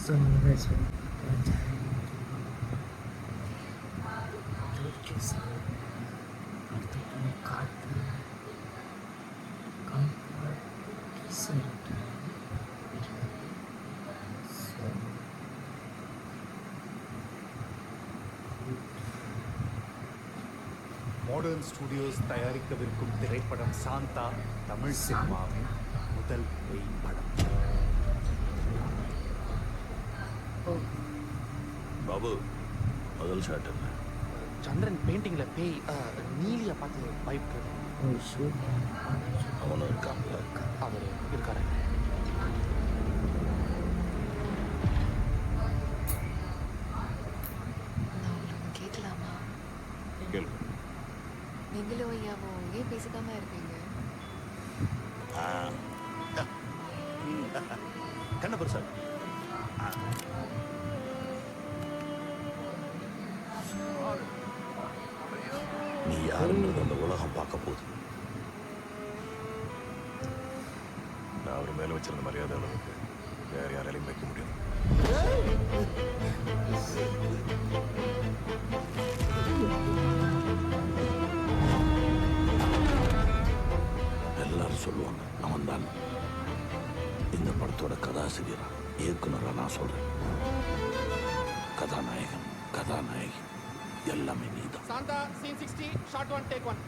சொன்னதை அடுத்த காற்று மாடர்ன் ஸ்டுடியோஸ் தயாரிக்கவிருக்கும் திரைப்படம் சாந்தா தமிழ் சினிமாவின் முதல் பேய் படம். பாபு முதல் ஷாட் என்ன? சந்திரன் பெயிண்டிங்ல பேய் நீலியா பார்த்து பயப்படுறது. அவனும் இருக்கான்ல? அவர் இருக்காரு. கேட்கலாமா? கேளு. நீங்களும் ஐயாவும் ஏன் பேசிக்காம இருக்கீங்க? கண்ணப்பர் சார், நீ யாருன்றது அந்த உலகம் பார்க்க போகுது. நான் அவர் மேல வச்சிருந்த மரியாதை அளவுக்கு வேற யாராலையும் வைக்க முடியாது. எல்லாரும் சொல்லுவாங்க அவன் தான். இந்த படத்தோட கதாசிரியரா இயக்குனரா நான் சொல்றேன். கதாநாயகன் கதாநாயகி எல்லாமே நீதான். Shanta scene 60 shot 1 take 1.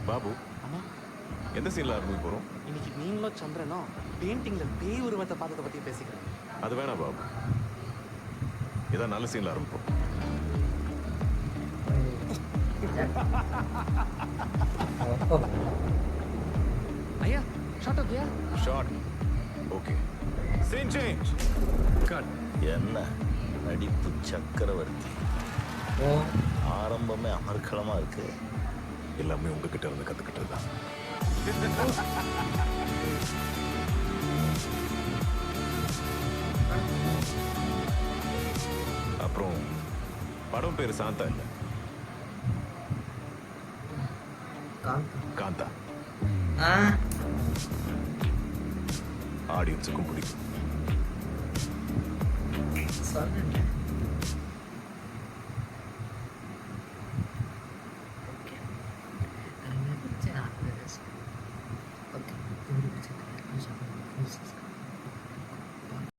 Babu, அம்மா, எந்த சீன்ல ஆரம்பிக்க போறோம்? இன்னைக்கு நீங்களும் சந்திரனும் பெயிண்டிங்ல பேய் உருவத்தை பார்த்ததை பத்தி பேசிக்கிறேன். அது வேணாம் பாபு, இதான் நல்ல சீன்ல ஆரம்பிப்போம். ஐயா ஷாட் ஓகேயா? Shot okay. Scene change. Cut. என்ன நடிப்பு சக்கரவர்த்தி. ஆரம்பமே அமர்க்களமா இருக்கு. எல்லாமே உங்ககிட்ட இருந்து கத்துக்கிட்டது தான். அப்புறம் படம் பேரு சாந்தா இல்ல, காந்தா. ஆடியன்ஸுக்கும் பிடிக்கும்.